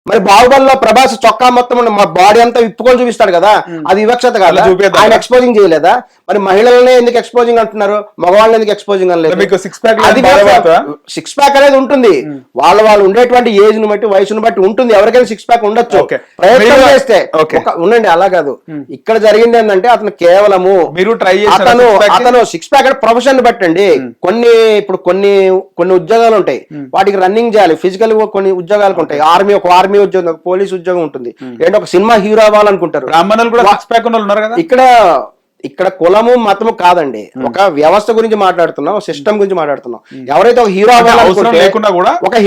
మరి బాహుబలిలో ప్రభాస్ చొక్కా మొత్తం మా బాడీ అంతా విప్పుకొని చూపిస్తాడు కదా, అది వివక్షత కదా, ఆయన ఎక్స్పోజింగ్ చేయలేదా? మరి మహిళలనే ఎందుకు ఎక్స్పోజింగ్ అంటున్నారు, మగవాళ్ళని ఎందుకు ఎక్స్పోజింగ్ అనలేదు? సిక్స్ ప్యాక్ అనేది ఉంటుంది, వాళ్ళు ఉండేటువంటి ఏజ్ ను బట్టి వయసును బట్టి ఉంటుంది, ఎవరికైనా సిక్స్ ప్యాక్ ఉండొచ్చు ప్రయత్నం చేస్తే. ఉండండి, అలా కాదు. ఇక్కడ జరిగింది ఏంటంటే అతను కేవలము అతను సిక్స్ ప్యాక్ అంటే ప్రొఫెషన్ బట్టండి. ఇప్పుడు కొన్ని ఉద్యోగాలు ఉంటాయి, వాటికి రన్నింగ్ చేయాలి, ఫిజికల్ కొన్ని ఉద్యోగాలు ఉంటాయి, ఆర్మీ ఉద్యోగం, పోలీస్ ఉద్యోగం ఉంటుంది, ఏంటో ఒక సినిమా హీరో అవ్వాలనుకుంటారు. ఇక్కడ కులము మతము కాదండి, ఒక వ్యవస్థ గురించి మాట్లాడుతున్నాం, ఒక సిస్టమ్ గురించి మాట్లాడుతున్నాం. ఎవరైతే ఒక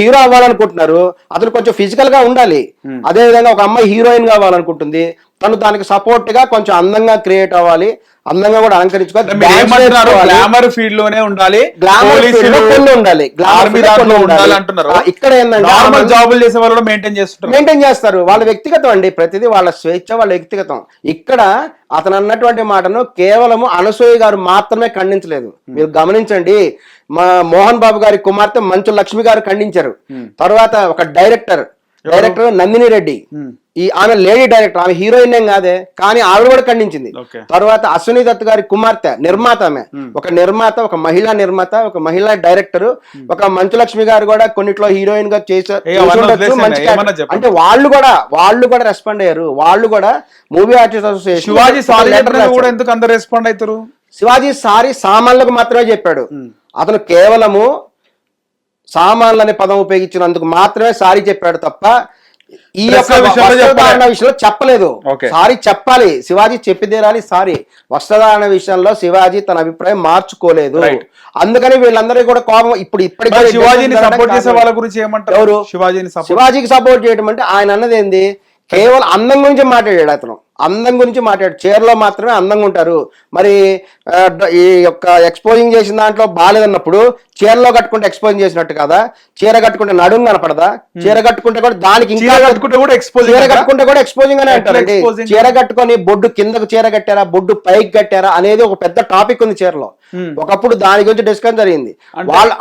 హీరో అవ్వాలనుకుంటున్నారు అతను కొంచెం ఫిజికల్ గా ఉండాలి. అదే విధంగా ఒక అమ్మాయి హీరోయిన్ కావాలనుకుంటుంది, తను దానికి సపోర్ట్ గా కొంచెం అందంగా క్రియేట్ అవ్వాలి, అందంగా కూడా అలంకరించుకోవాలి, గ్లామర్ ఫీల్డ్ లోనే ఉండాలి, ఇక్కడ ఏంటంటే జాబులు చేసే వాళ్ళు మెయింటైన్ చేస్తారు, వాళ్ళ వ్యక్తిగతం అండి, ప్రతిదీ వాళ్ళ స్వేచ్ఛ, వాళ్ళ వ్యక్తిగతం. ఇక్కడ అతను అన్నటువంటి మాటను కేవలం అనసూయ గారు మాత్రమే ఖండించలేదు. మీరు గమనించండి, మా మోహన్ బాబు గారి కుమార్తె మంచు లక్ష్మి గారు ఖండించారు. తర్వాత ఒక డైరెక్టర్ నందిని రెడ్డి, ఆమె లేడీ డైరెక్టర్, ఆమె హీరోయిన్ ఏం కాదే, కానీ ఆవిడ కూడా ఖండించింది. తర్వాత అశ్విని దత్ గారి కుమార్తె నిర్మాత, ఆమె ఒక నిర్మాత, ఒక మహిళా నిర్మాత, ఒక మహిళా డైరెక్టర్, ఒక మంచులక్ష్మి గారు కూడా కొన్నిట్లో హీరోయిన్ గా చేసి మంచి, అంటే వాళ్ళు కూడా రెస్పాండ్ అయ్యారు. వాళ్ళు కూడా మూవీ ఆర్టిస్ట్ అసోసియేషన్ ఎందుకు అందరు రెస్పాండ్ అవుతారు? శివాజీ సారీ సామాన్లకు మాత్రమే చెప్పాడు, అతను కేవలము సామాన్లు అనే పదం ఉపయోగించినందుకు మాత్రమే సారీ చెప్పాడు తప్ప ఈ యొక్క వస్త్రధారణ విషయంలో చెప్పలేదు. సారీ చెప్పాలి, శివాజీ చెప్పి తీరాలి సారీ. వస్త్రధారణ విషయంలో శివాజీ తన అభిప్రాయం మార్చుకోలేదు, అందుకని వీళ్ళందరికీ కూడా కోపం. ఇప్పటికే శివాజీని సపోర్ట్ చేసే వాళ్ళ గురించి ఏమంటారు? ఎవరు శివాజీకి సపోర్ట్ చేయడం అంటే ఆయన అన్నది ఏంది, కేవలం అందం గురించి మాట్లాడాడు. అతను అందం గురించి మాట్లాడు, చీరలో మాత్రమే అందంగా ఉంటారు. మరి ఈ యొక్క ఎక్స్పోజింగ్ చేసిన దాంట్లో బాగాలేదన్నప్పుడు చీరలో కట్టుకుంటే ఎక్స్పోజింగ్ చేసినట్టు కదా, చీర కట్టుకుంటే నడుము కనపడదా? చీర కట్టుకుంటే కూడా దానికి ఇంకా చీర కట్టుకుంటే కూడా ఎక్స్పోజింగ్ అనే అంటారండి. చీర కట్టుకొని బొడ్డు కిందకు చీర కట్టారా, బొడ్డు పైకి కట్టారా అనేది ఒక పెద్ద టాపిక్ ఉంది చీరలో. ఒకప్పుడు దాని గురించి డిస్కస్ జరిగింది. వాళ్ళు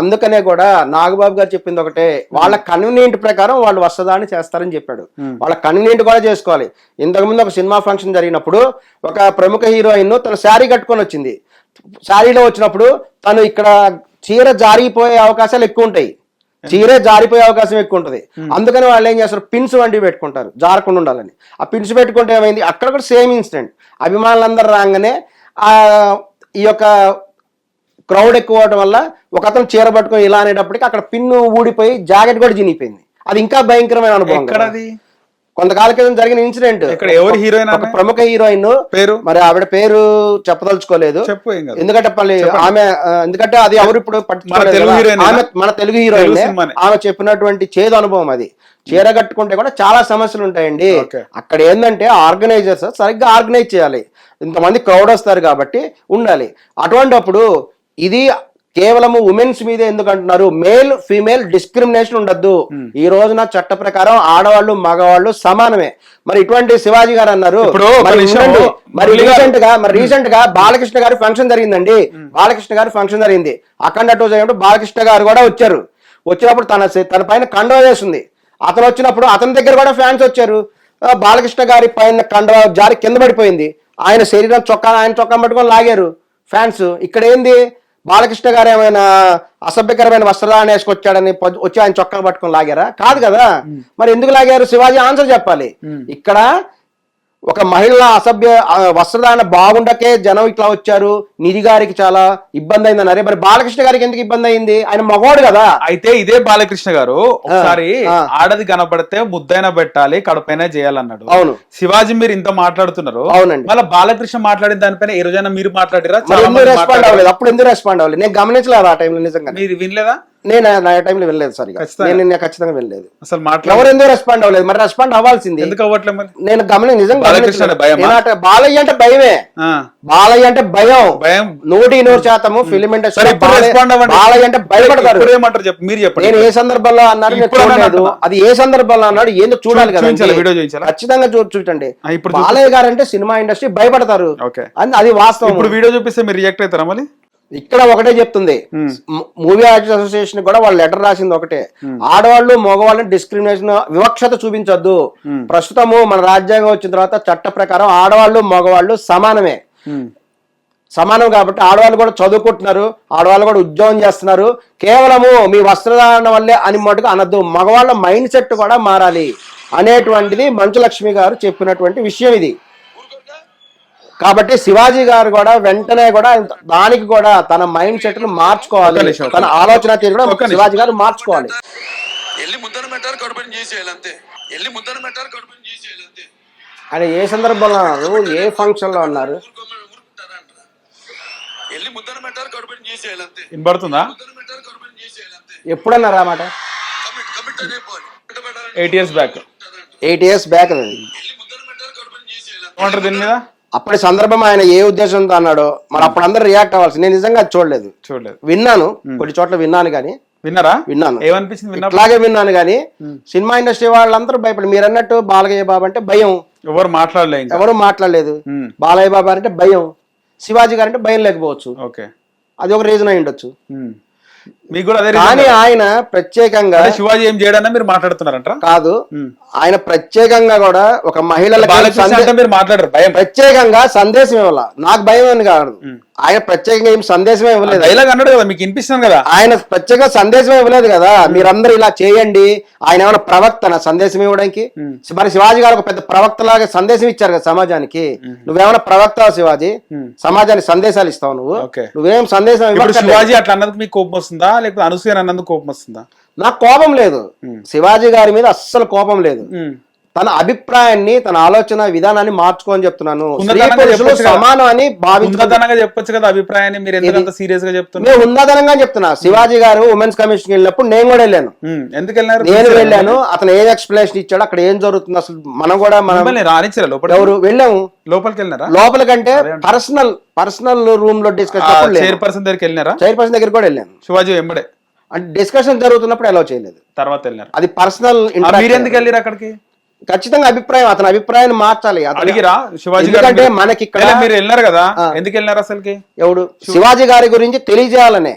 అందుకనే కూడా నాగబాబు గారు చెప్పింది ఒకటే, వాళ్ళ కన్వీనియంట్ ప్రకారం వాళ్ళు వస్త్రధారణ చేస్తారని చెప్పాడు. వాళ్ళ కన్వీనియంట్ కూడా చేసుకోవాలి. ఇంతకుముందు ఒక సినిమా ఫంక్షన్ జరిగినప్పుడు ఒక ప్రముఖ హీరోయిన్ తన శారీ కట్టుకొని వచ్చింది. శారీలో వచ్చినప్పుడు తను ఇక్కడ చీర జారిపోయే అవకాశాలు ఎక్కువ ఉంటాయి, చీరే జారిపోయే అవకాశం ఎక్కువ ఉంటుంది. అందుకని వాళ్ళు ఏం చేస్తారు, పిన్స్ వంటివి పెట్టుకుంటారు జారకుండా ఉండాలని. ఆ పిన్స్ పెట్టుకుంటే ఏమైంది, అక్కడ కూడా సేమ్ ఇన్సిడెంట్. అభిమానులందరూ రాగానే ఈ యొక్క క్రౌడ్ ఎక్కువ అవడం వల్ల ఒక అతను చీర పట్టుకొని ఇలా అనేటప్పటికి అక్కడ పిన్ను ఊడిపోయి జాకెట్ కూడా చినిగిపోయింది. అది ఇంకా భయంకరమైన అనుభవం. కొంతకాల క్రితం జరిగిన ఇన్సిడెంట్. ప్రముఖ హీరోయిన్ పేరు, మరి ఆవిడ పేరు చెప్పదలుచుకోలేదు, ఎందుకంటే అది ఎవరు ఇప్పుడు మన తెలుగు హీరోయిన్. ఆమె చెప్పినటువంటి చేదు అనుభవం అది. చీర కట్టుకుంటే కూడా చాలా సమస్యలు ఉంటాయండి. అక్కడ ఏంటంటే ఆర్గనైజర్స్ సరిగ్గా ఆర్గనైజ్ చేయాలి, ఇంతమంది క్రౌడ్ వస్తారు కాబట్టి ఉండాలి. అటువంటిప్పుడు ఇది కేవలం ఉమెన్స్ మీదే ఎందుకు అంటున్నారు, మేల్ ఫీమేల్ డిస్క్రిమినేషన్ ఉండద్దు. ఈ రోజున చట్ట ప్రకారం ఆడవాళ్ళు మగవాళ్ళు సమానమే. మరి ఇటువంటి శివాజీ గారు అన్నారు. మరి రీసెంట్ గా బాలకృష్ణ గారి ఫంక్షన్ జరిగిందండి. బాలకృష్ణ గారి ఫంక్షన్ జరిగింది, అఖండ టూ జరిగినప్పుడు బాలకృష్ణ గారు కూడా వచ్చారు. వచ్చినప్పుడు తన పైన కండువా వేసింది. అతను వచ్చినప్పుడు అతని దగ్గర కూడా ఫ్యాన్స్ వచ్చారు. బాలకృష్ణ గారి పైన కండువా జారి కింద పడిపోయింది. ఆయన శరీరం ఆయన చొక్కా పట్టుకొని లాగారు ఫ్యాన్స్. ఇక్కడ ఏంది, బాలకృష్ణ గారు ఏమైనా అసభ్యకరమైన వస్త్రాలను వేసుకొచ్చాడని వచ్చి ఆయన చొక్కా పట్టుకొని లాగారా? కాదు కదా. మరి ఎందుకు లాగారు? శివాజీ ఆన్సర్ చెప్పాలి. ఇక్కడ ఒక మహిళ అసభ్య వస్త్రధారణ బాగుండకే జనం ఇట్లా వచ్చారు, నిధి గారికి చాలా ఇబ్బంది అయిందని. అరే మరి బాలకృష్ణ గారికి ఎందుకు ఇబ్బంది అయింది? ఆయన మగవాడు కదా. అయితే ఇదే బాలకృష్ణ గారు ఒకసారి ఆడది కనబడితే ముద్దైనా పెట్టాలి, కడుపైనా చేయాలన్నాడు. అవును. శివాజీ మీరు ఇంత మాట్లాడుతున్నారు, అవునండి. మళ్ళీ బాలకృష్ణ మాట్లాడిన దానిపైన ఏ రోజైనా మీరు మాట్లాడారా? రెస్పాండ్ అవ్వలేదు. అప్పుడు ఎందుకు రెస్పాండ్ అవ్వలేదు? నేను గమనించలేదు ఆ టైంలో. నిజంగా మీరు వినలేదా? నేను నా టైంలో వెళ్ళలేదు సరిగా, నేను ఖచ్చితంగా వెళ్ళలేదు. అసలు ఎవరు ఎందుకు రెస్పాండ్ అవ్వలేదు? మరి రెస్పాండ్ అవ్వాల్సింది. ఎందుకు అవ్వట్లేదు? నేను నిజంగా బాలయ్య అంటే భయమే. బాలయ్య అంటే భయం 100% ఫిలిం ఇండస్ట్రీ. బాలయ్య అంటే భయపడతారు. మీరు చెప్పండి, నేను ఏ సందర్భంలో అన్నాడు, అది ఏ సందర్భంలో అన్నాడు ఏందో చూడాలి కదా, ఖచ్చితంగా చూడండి. బాలయ్య గారు అంటే సినిమా ఇండస్ట్రీ భయపడతారు, అది వాస్తవం. ఇప్పుడు వీడియో చూపిస్తే మీరు రియాక్ట్ అవుతారా? మళ్ళీ ఇక్కడ ఒకటే చెప్తుంది, మూవీ ఆర్టిస్ట్ అసోసియేషన్ కూడా వాళ్ళు లెటర్ రాసింది ఒకటే, ఆడవాళ్ళు మగవాళ్ళని డిస్క్రిమినేషన్ వివక్షత చూపించొద్దు. ప్రస్తుతము మన రాజ్యాంగం వచ్చిన తర్వాత చట్ట ప్రకారం ఆడవాళ్ళు మగవాళ్ళు సమానమే, సమానం. కాబట్టి ఆడవాళ్ళు కూడా చదువుకుంటున్నారు, ఆడవాళ్ళు కూడా ఉద్యోగం చేస్తున్నారు. కేవలము మీ వస్త్రధారణ వల్లే అని మటుకు అనద్దు, మగవాళ్ళ మైండ్ సెట్ కూడా మారాలి అనేటువంటిది మంచు లక్ష్మి గారు చెప్పినటువంటి విషయం ఇది. కాబట్టి శివాజీ గారు కూడా వెంటనే కూడా దానికి కూడా తన మైండ్ సెట్ ను మార్చుకోవాలి, తన ఆలోచన తీరు కూడా శివాజీ గారు మార్చుకోవాలి. ఆయన ఏ సందర్భంలో అన్నారు, ఏ ఫంక్షన్ లో అన్నారు? వినబడుతుందా? ఎప్పుడన్నారా మాట? 8 years బ్యాక్. 8 years back. ఏమంటారు దీని మీద? అప్పటి సందర్భం ఆయన ఏ ఉద్దేశంతో అన్నాడో మరి అప్పుడు అందరూ రియాక్ట్ అవ్వాల్సి. నేను నిజంగా చూడలేదు, విన్నాను, కొన్ని చోట్ల విన్నాను కానీ. విన్నారా? విన్నాను, ఏమనిపించింది? ఇట్లాగే విన్నాను కానీ సినిమా ఇండస్ట్రీ వాళ్ళందరూ భయపడి, మీరు అన్నట్టు బాలయ్య బాబు అంటే భయం, ఎవరు మాట్లాడలేదు. బాలయ్య బాబు అంటే భయం, శివాజీ గారు అంటే భయం లేకపోవచ్చు, అది ఒక రీజన్ అయి ఉండొచ్చు. మీకు కూడా అదే. కానీ ఆయన ప్రత్యేకంగా శివాజీ ఏం చేయడానికి మీరు మాట్లాడుతున్నారంట కాదు, ఆయన ప్రత్యేకంగా కూడా ఒక మహిళలకు మీరు మాట్లాడారు, భయం ప్రత్యేకంగా సందేశం ఇవ్వాల. నాకు భయం అని కాదు, ఆయన ప్రత్యేకంగా ఏం సందేశమే ఇవ్వలేదు. డైలాగ్ అన్నాడు కదా, మీకు వినిపిస్తుంది కదా, ఆయన ప్రత్యేకంగా సందేశం ఇవ్వలేదు కదా. మీరందరూ ఇలా చేయండి, ఆయన ఏమైనా ప్రవక్తన సందేశం ఇవ్వడానికి? మరి శివాజీ గారు ఒక పెద్ద ప్రవక్త లాగా సందేశం ఇచ్చారు కదా సమాజానికి. నువ్వేమైనా ప్రవక్త శివాజీ? సమాజానికి సందేశాలు ఇస్తావు నువ్వేం సందేశం ఇవ్వాలి? శివాజీ అట్లా అన్నందుకు మీకు కోపం వస్తుందా, లేకపోతే అనసూయ అన్నందుకు కోపం వస్తుందా? నాకు కోపం లేదు, శివాజీ గారి మీద అస్సలు కోపం లేదు. తన అభిప్రాయాన్ని, తన ఆలోచన విధానాన్ని మార్చుకోని చెప్తున్నాను. సమానం అని భావించదనంగా చెప్పొచ్చు కదా అభిప్రాయాన్ని, మీరు ఎందుకంత సీరియస్ గా చెప్తున్నారు? నేను ఉన్నదనంగా చెప్తున్నా. శివాజీ గారు ఉమెన్స్ కమిషన్ వెళ్ళినప్పుడు నేను కూడా వెళ్ళాను. ఎందుకు వెళ్ళారు? నేను వెళ్ళాను, అతను ఏం ఎక్స్ప్లెనేషన్ ఇచ్చాడు, అక్కడ ఏం జరుగుతుంది అసలు మనం కూడా రానిచ్చారు లోపల. ఎవరు వెళ్ళాము? లోపలికి వెళ్ళినారా? లోపలికంటే పర్సనల్ రూమ్ లో డిస్కషన్, చైర్పర్సన్ దగ్గరికి వెళ్ళినారా? చైర్పర్సన్ దగ్గర కూడా వెళ్ళాను. శివాజీ వెంబడే అంటే డిస్కషన్ జరుగుతున్నప్పుడు అలౌ చేయలేదు, తర్వాత వెళ్ళారు. అది పర్సనల్. మీరు ఎందుకు వెళ్ళారు అక్కడికి? ఖచ్చితంగా అభిప్రాయం, అతని అభిప్రాయాన్ని మార్చాలి. ఎందుకంటే మనకి ఇక్కడ మీరు వెళ్ళారు కదా, ఎందుకు వెళ్ళారు అసలుకి? ఎవడు? శివాజీ గారి గురించి తెలియజేయాలనే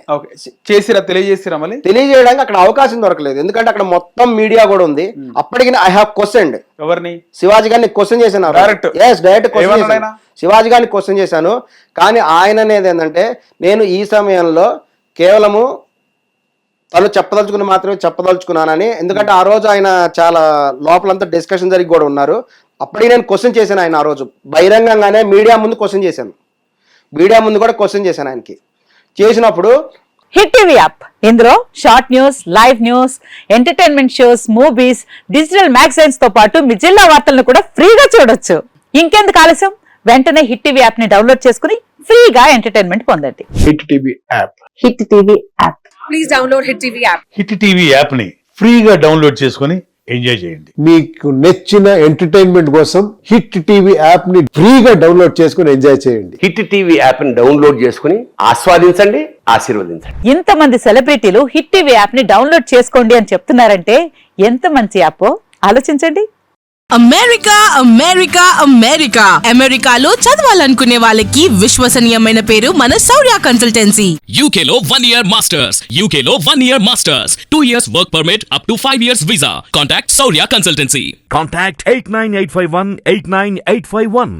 తెలియజేసిరా? మళ్ళీ తెలియజేయడానికి అక్కడ అవకాశం దొరకలేదు, ఎందుకంటే అక్కడ మొత్తం మీడియా కూడా ఉంది. అప్పటికి ఐ హావ్ క్వశ్చన్డ్ ఎవరిని? శివాజీ గారిని క్వశ్చన్ చేశాను, డైరెక్ట్ క్వశ్చన్ శివాజీ గారిని క్వశ్చన్ చేశాను. కానీ ఆయన అనేది ఏంటంటే, నేను ఈ సమయంలో కేవలము తను చెప్పదలుచుకుని మాత్రమే చెప్పదలుచుకున్నానని. ఎందుకంటే ఆ రోజు ఆయన చాలా లోపలంతా డిస్కషన్ జరిగి కూడా ఉన్నారు. అప్పటికి నేను క్వశ్చన్ చేశాను ఆయన, ఆ రోజు బహిరంగంగానే మీడియా ముందు క్వశ్చన్ చేశాను, మీడియా ముందు కూడా క్వశ్చన్ చేశాను ఆయనకి. చేసినప్పుడు హిట్ టీవీ యాప్, ఇందులో short news, live news, entertainment shows, movies, digital magazines తో పాటు మీ జిల్లా వార్తలను కూడా ఫ్రీగా చూడొచ్చు. ఇంకెందుకు ఆలస్యం, వెంటనే హిట్ టీవీ యాప్ ని డౌన్లోడ్ చేసుకుని ఫ్రీగా ఎంటర్టైన్మెంట్ పొందండి. Hit TV app, hit TV app, please download hit TV app. Hit TV app ని ఫ్రీగా డౌన్లోడ్ చేసుకుని ఎంజాయ్ చేయండి. మీకు నచ్చిన ఎంటర్టైన్మెంట్ కోసం హిట్ టీవీ యాప్ ని ఫ్రీగా డౌన్లోడ్ చేసుకుని ఎంజాయ్ చేయండి. హిట్ టీవీ యాప్ ని డౌన్లోడ్ చేసుకుని ఆస్వాదించండి, ఆశీర్వదించండి. ఇంతమంది సెలబ్రిటీలు హిట్ టీవీ యాప్ ని డౌన్లోడ్ చేసుకోండి అని చెప్తున్నారంటే ఎంత మంచి యాప్ ఆలోచించండి. అమెరికా అమెరికా అమెరికా అమెరికాలో చదవాలనుకునే వాళ్ళకి విశ్వసనీయమైన పేరు మన శౌర్య కన్సల్టెన్సీ. UK లో 1 year masters, UK లో 1 year masters, 2 years work permit up to 5 years visa. Contact Saurya Consultancy. Contact 89851 89851.